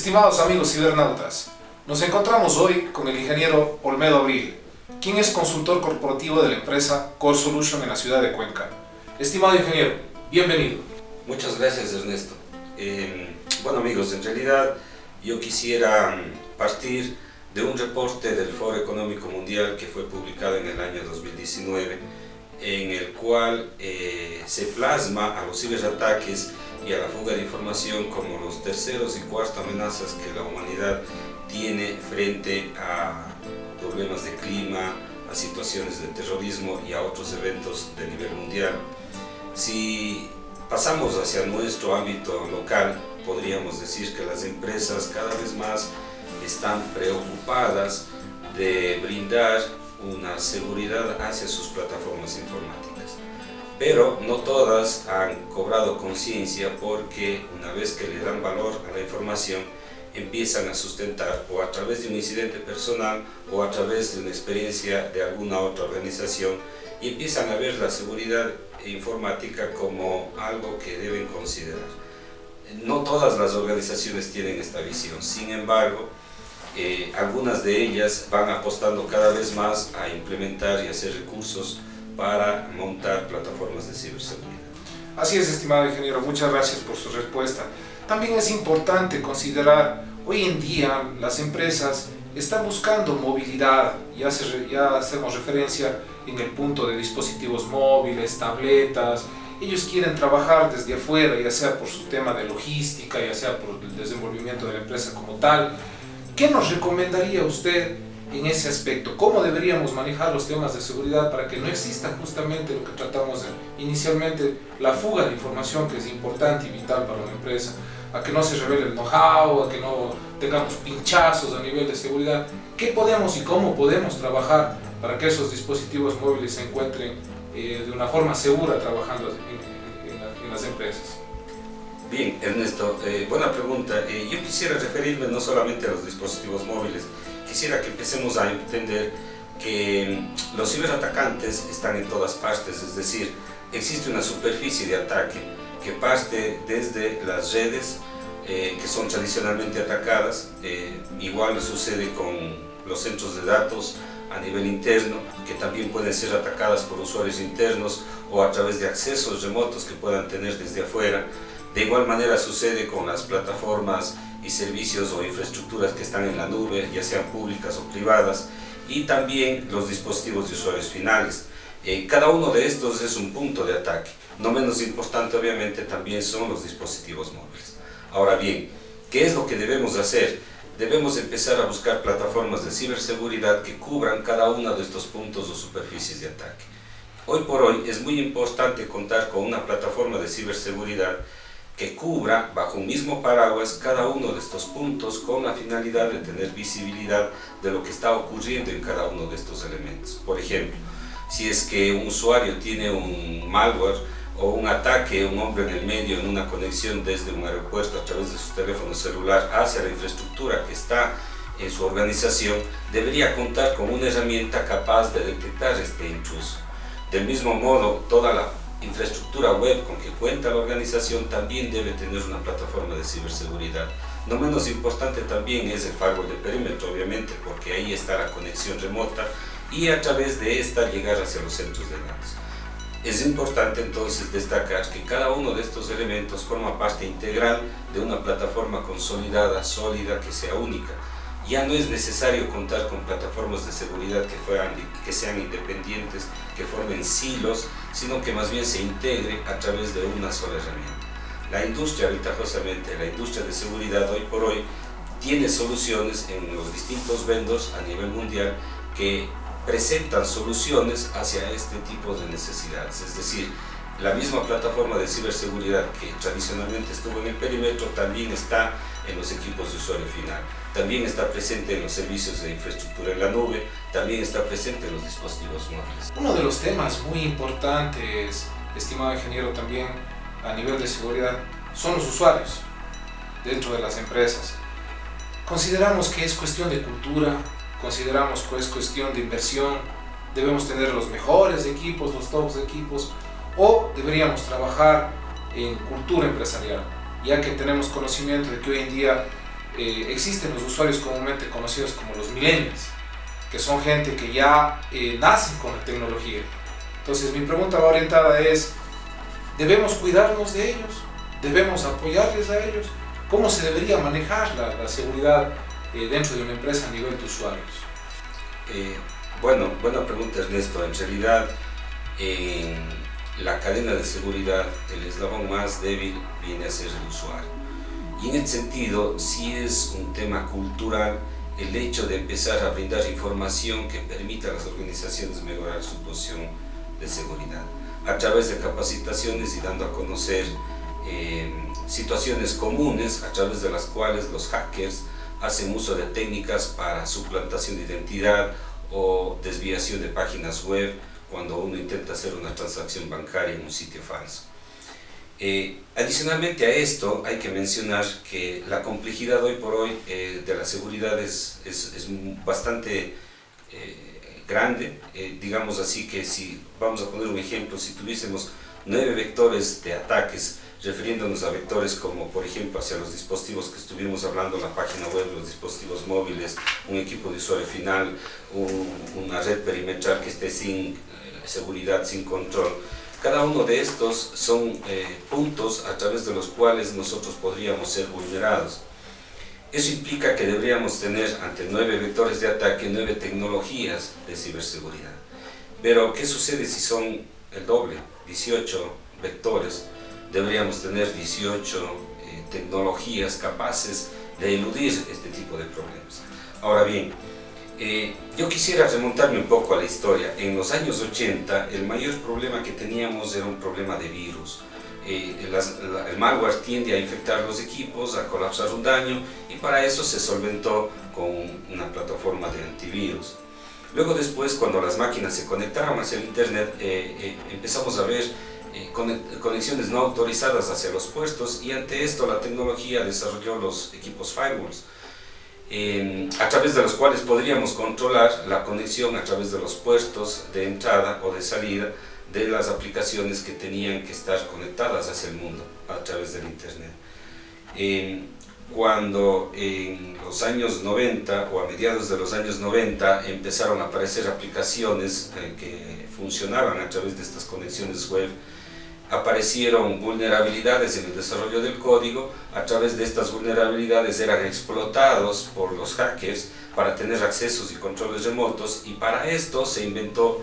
Estimados amigos cibernautas, nos encontramos hoy con el ingeniero Olmedo Abril, quien es consultor corporativo de la empresa Core Solution en la ciudad de Cuenca. Estimado ingeniero, bienvenido. Muchas gracias, Ernesto. Bueno amigos, en realidad yo quisiera partir de un reporte del Foro Económico Mundial que fue publicado en el año 2019, en el cual se plasma a los ciberataques y a la fuga de información como los terceros y cuartas amenazas que la humanidad tiene frente a problemas de clima, a situaciones de terrorismo y a otros eventos de nivel mundial. Si pasamos hacia nuestro ámbito local, podríamos decir que las empresas cada vez más están preocupadas de brindar una seguridad hacia sus plataformas informáticas. Pero no todas han cobrado conciencia, porque una vez que le dan valor a la información, empiezan a sustentar o a través de un incidente personal o a través de una experiencia de alguna otra organización, y empiezan a ver la seguridad informática como algo que deben considerar. No todas las organizaciones tienen esta visión, sin embargo, algunas de ellas van apostando cada vez más a implementar y hacer recursos para montar plataformas de ciberseguridad. Así es, estimado ingeniero, muchas gracias por su respuesta. También es importante considerar, hoy en día las empresas están buscando movilidad, ya hacemos referencia en el punto de dispositivos móviles, tabletas. Ellos quieren trabajar desde afuera, ya sea por su tema de logística, ya sea por el desenvolvimiento de la empresa como tal. ¿Qué nos recomendaría usted en ese aspecto? ¿Cómo deberíamos manejar los temas de seguridad para que no exista justamente lo que tratamos de inicialmente, la fuga de información, que es importante y vital para una empresa, a que no se revele el know-how, a que no tengamos pinchazos a nivel de seguridad? ¿Qué podemos y cómo podemos trabajar para que esos dispositivos móviles se encuentren de una forma segura trabajando en las empresas? Bien, Ernesto, buena pregunta. Yo quisiera referirme no solamente a los dispositivos móviles. Quisiera que empecemos a entender que los ciberatacantes están en todas partes, es decir, existe una superficie de ataque que parte desde las redes, que son tradicionalmente atacadas. Igual sucede con los centros de datos a nivel interno, que también pueden ser atacadas por usuarios internos o a través de accesos remotos que puedan tener desde afuera. De igual manera sucede con las plataformas y servicios o infraestructuras que están en la nube, ya sean públicas o privadas, y también los dispositivos de usuarios finales. Cada uno de estos es un punto de ataque. No menos importante, obviamente, también son los dispositivos móviles. Ahora bien, ¿qué es lo que debemos hacer? Debemos empezar a buscar plataformas de ciberseguridad que cubran cada uno de estos puntos o superficies de ataque. Hoy por hoy es muy importante contar con una plataforma de ciberseguridad que cubra bajo un mismo paraguas cada uno de estos puntos, con la finalidad de tener visibilidad de lo que está ocurriendo en cada uno de estos elementos. Por ejemplo, si es que un usuario tiene un malware o un ataque, un hombre en el medio en una conexión desde un aeropuerto a través de su teléfono celular hacia la infraestructura que está en su organización, debería contar con una herramienta capaz de detectar este intruso. Del mismo modo, toda la infraestructura web con que cuenta la organización también debe tener una plataforma de ciberseguridad. No menos importante también es el firewall de perímetro, obviamente, porque ahí está la conexión remota y a través de esta llegar hacia los centros de datos. Es importante entonces destacar que cada uno de estos elementos forma parte integral de una plataforma consolidada, sólida, que sea única. Ya no es necesario contar con plataformas de seguridad que sean independientes, que formen silos, sino que más bien se integre a través de una sola herramienta. La industria, ventajosamente, la industria de seguridad hoy por hoy tiene soluciones en los distintos vendors a nivel mundial que presentan soluciones hacia este tipo de necesidades. Es decir, la misma plataforma de ciberseguridad que tradicionalmente estuvo en el perímetro también está en los equipos de usuario final, también está presente en los servicios de infraestructura en la nube, también está presente en los dispositivos móviles. Uno de los temas muy importantes, estimado ingeniero, también a nivel de seguridad, son los usuarios dentro de las empresas. Consideramos que es cuestión de cultura, consideramos que es cuestión de inversión, debemos tener los mejores equipos, los tops de equipos, o deberíamos trabajar en cultura empresarial, ya que tenemos conocimiento de que hoy en día existen los usuarios comúnmente conocidos como los millennials, que son gente que ya nacen con la tecnología. Entonces mi pregunta va orientada es, ¿debemos cuidarnos de ellos? ¿Debemos apoyarles a ellos? ¿Cómo se debería manejar la seguridad dentro de una empresa a nivel de usuarios? Bueno, buena pregunta, Ernesto. En realidad, en la cadena de seguridad, el eslabón más débil viene a ser el usuario. Y en ese sentido, sí es un tema cultural el hecho de empezar a brindar información que permita a las organizaciones mejorar su posición de seguridad a través de capacitaciones y dando a conocer situaciones comunes a través de las cuales los hackers hacen uso de técnicas para suplantación de identidad o desviación de páginas web cuando uno intenta hacer una transacción bancaria en un sitio falso. Adicionalmente a esto hay que mencionar que la complejidad hoy por hoy de la seguridad es bastante grande, digamos así que si vamos a poner un ejemplo, si tuviésemos 9 vectores de ataques, refiriéndonos a vectores como por ejemplo hacia los dispositivos que estuvimos hablando en la página web, los dispositivos móviles, un equipo de usuario final, una red perimetral que esté sin seguridad, sin control. Cada uno de estos son puntos a través de los cuales nosotros podríamos ser vulnerados. Eso implica que deberíamos tener ante 9 vectores de ataque, 9 tecnologías de ciberseguridad. Pero ¿qué sucede si son el doble, 18 vectores? Deberíamos tener 18 tecnologías capaces de eludir este tipo de problemas. Ahora bien, yo quisiera remontarme un poco a la historia. En los años 80 el mayor problema que teníamos era un problema de virus. El malware tiende a infectar los equipos, a colapsar un daño, y para eso se solventó con una plataforma de antivirus. Luego después, cuando las máquinas se conectaron hacia el internet, empezamos a ver conexiones no autorizadas hacia los puertos, y ante esto la tecnología desarrolló los equipos firewalls, a través de los cuales podríamos controlar la conexión a través de los puertos de entrada o de salida de las aplicaciones que tenían que estar conectadas hacia el mundo a través del internet. Cuando en los años 90 o a mediados de los años 90 empezaron a aparecer aplicaciones que funcionaban a través de estas conexiones web, aparecieron vulnerabilidades en el desarrollo del código. A través de estas vulnerabilidades eran explotados por los hackers para tener accesos y controles remotos, y para esto se inventó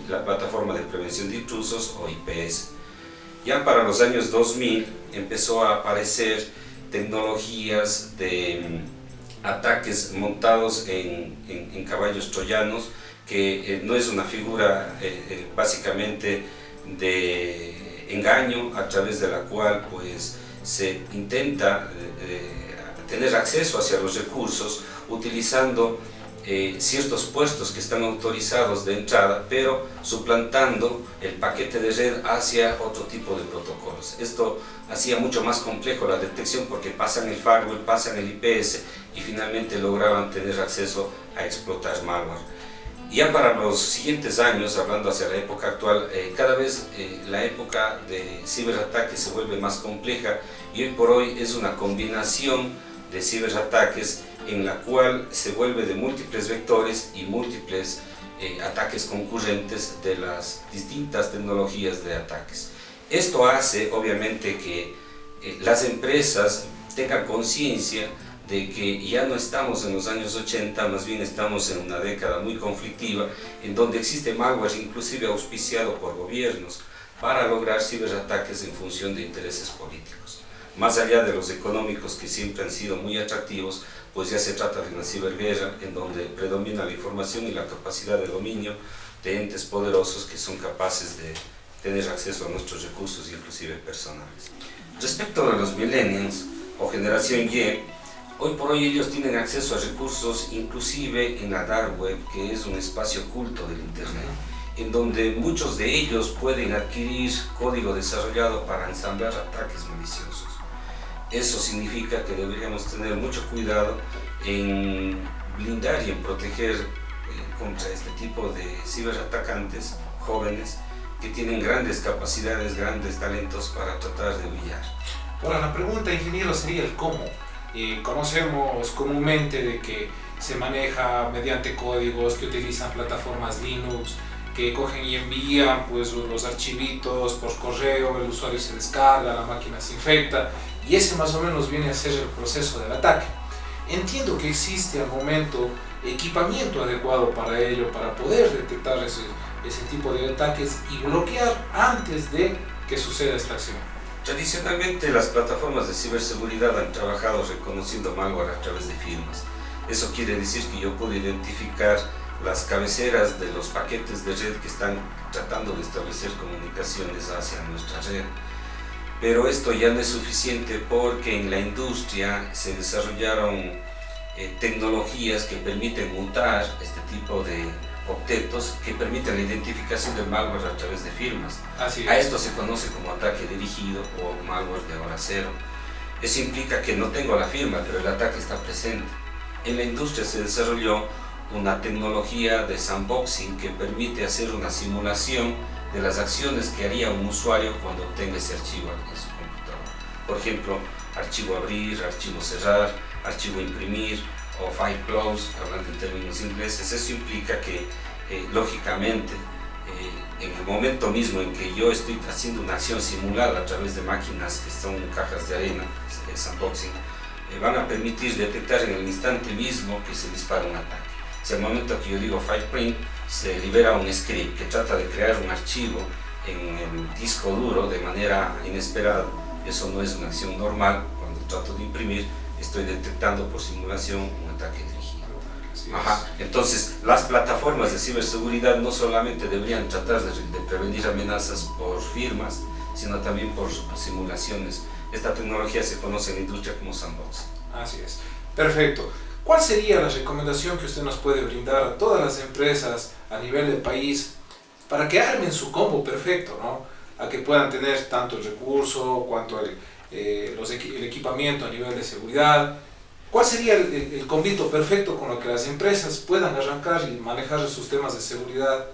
la plataforma de prevención de intrusos o IPS. Ya para los años 2000 empezó a aparecer tecnologías de ataques montados en caballos troyanos, que no es una figura básicamente de engaño a través de la cual pues se intenta tener acceso hacia los recursos utilizando ciertos puestos que están autorizados de entrada, pero suplantando el paquete de red hacia otro tipo de protocolos. Esto hacía mucho más complejo la detección porque pasan el firewall, pasan el IPS y finalmente lograban tener acceso a explotar malware. Ya para los siguientes años, hablando hacia la época actual, cada vez la época de ciberataques se vuelve más compleja, y hoy por hoy es una combinación de ciberataques en la cual se vuelve de múltiples vectores y múltiples ataques concurrentes de las distintas tecnologías de ataques. Esto hace obviamente que las empresas tengan conciencia de que ya no estamos en los años 80, más bien estamos en una década muy conflictiva, en donde existe malware inclusive auspiciado por gobiernos para lograr ciberataques en función de intereses políticos. Más allá de los económicos, que siempre han sido muy atractivos, pues ya se trata de una ciberguerra en donde predomina la información y la capacidad de dominio de entes poderosos que son capaces de tener acceso a nuestros recursos, inclusive personales. Respecto a los millennials o generación Y, hoy por hoy ellos tienen acceso a recursos inclusive en la dark web, que es un espacio oculto del internet, en donde muchos de ellos pueden adquirir código desarrollado para ensamblar ataques maliciosos. Eso significa que deberíamos tener mucho cuidado en blindar y en proteger contra este tipo de ciberatacantes jóvenes que tienen grandes capacidades, grandes talentos para tratar de brillar. Ahora, la pregunta, ingeniero, sería el cómo. conocemos comúnmente de que se maneja mediante códigos, que utilizan plataformas Linux, que cogen y envían pues los archivitos por correo, el usuario se descarga, la máquina se infecta, y ese más o menos viene a ser el proceso del ataque. Entiendo que existe al momento equipamiento adecuado para ello, para poder detectar ese tipo de ataques y bloquear antes de que suceda esta acción. Tradicionalmente las plataformas de ciberseguridad han trabajado reconociendo malware a través de firmas. Eso quiere decir que yo puedo identificar las cabeceras de los paquetes de red que están tratando de establecer comunicaciones hacia nuestra red. Pero esto ya no es suficiente porque en la industria se desarrollaron tecnologías que permiten mutar este tipo de objetos que permiten la identificación del malware a través de firmas. A esto se conoce como ataque dirigido o malware de hora cero. Eso implica que no tengo la firma, pero el ataque está presente. En la industria se desarrolló una tecnología de sandboxing que permite hacer una simulación de las acciones que haría un usuario cuando obtenga ese archivo en su computador. Por ejemplo, archivo abrir, archivo cerrar, archivo imprimir o file close, hablando en términos ingleses. Eso implica que, lógicamente, en el momento mismo en que yo estoy haciendo una acción simulada a través de máquinas que son cajas de arena, sandboxing, van a permitir detectar en el instante mismo que se dispara un ataque. Si al momento que yo digo file print, se libera un script que trata de crear un archivo en el disco duro de manera inesperada. Eso no es una acción normal. Cuando trato de imprimir, estoy detectando por simulación un ataque dirigido. Entonces, las plataformas de ciberseguridad no solamente deberían tratar de prevenir amenazas por firmas, sino también por simulaciones. Esta tecnología se conoce en la industria como sandbox. Así es. Perfecto. ¿Cuál sería la recomendación que usted nos puede brindar a todas las empresas a nivel del país para que armen su combo perfecto, ¿no? A que puedan tener tanto el recurso cuanto el equipamiento a nivel de seguridad? ¿Cuál sería el combito perfecto con lo que las empresas puedan arrancar y manejar sus temas de seguridad?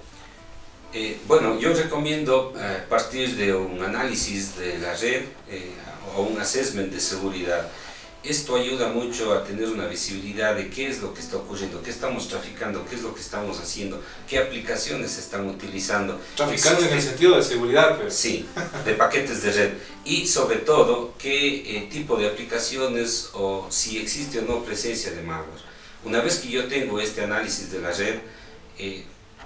Bueno, yo recomiendo partir de un análisis de la red o un assessment de seguridad. Esto ayuda mucho a tener una visibilidad de qué es lo que está ocurriendo, qué estamos traficando, qué es lo que estamos haciendo, qué aplicaciones se están utilizando. Traficando en el sentido de seguridad, pero... Sí, de paquetes de red. Y sobre todo, qué tipo de aplicaciones o si existe o no presencia de malware. Una vez que yo tengo este análisis de la red,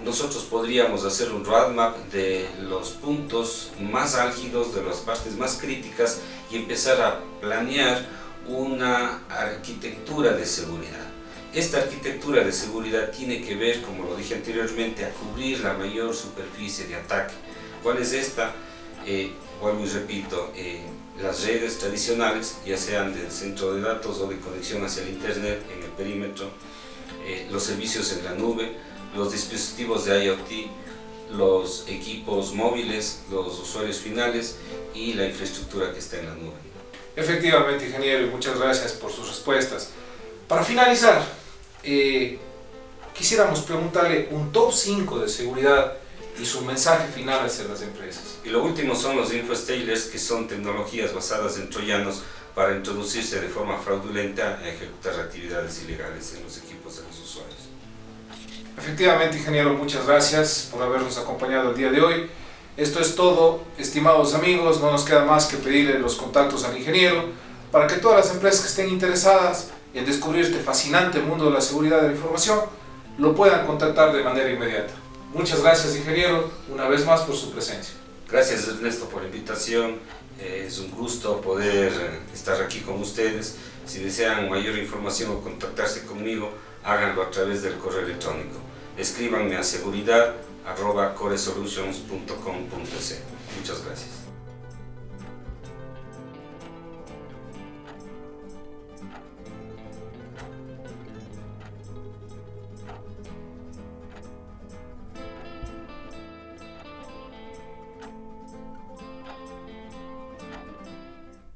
nosotros podríamos hacer un roadmap de los puntos más álgidos, de las partes más críticas y empezar a planear una arquitectura de seguridad. Esta arquitectura de seguridad tiene que ver, como lo dije anteriormente, a cubrir la mayor superficie de ataque. ¿Cuál es esta? Vuelvo y repito, las redes tradicionales, ya sean del centro de datos o de conexión hacia el internet en el perímetro, los servicios en la nube, los dispositivos de IoT, los equipos móviles, los usuarios finales y la infraestructura que está en la nube. Efectivamente, ingeniero, y muchas gracias por sus respuestas. Para finalizar, quisiéramos preguntarle un top 5 de seguridad y su mensaje final hacia las empresas. Y lo último son los infostealers, que son tecnologías basadas en troyanos para introducirse de forma fraudulenta a ejecutar actividades ilegales en los equipos de los usuarios. Efectivamente, ingeniero, muchas gracias por habernos acompañado el día de hoy. Esto es todo, estimados amigos, no nos queda más que pedirle los contactos al ingeniero para que todas las empresas que estén interesadas en descubrir este fascinante mundo de la seguridad de la información lo puedan contactar de manera inmediata. Muchas gracias, ingeniero, una vez más por su presencia. Gracias, Ernesto, por la invitación. Es un gusto poder estar aquí con ustedes. Si desean mayor información o contactarse conmigo, háganlo a través del correo electrónico. Escríbanme a seguridad@coresolutions.com.es. Muchas gracias.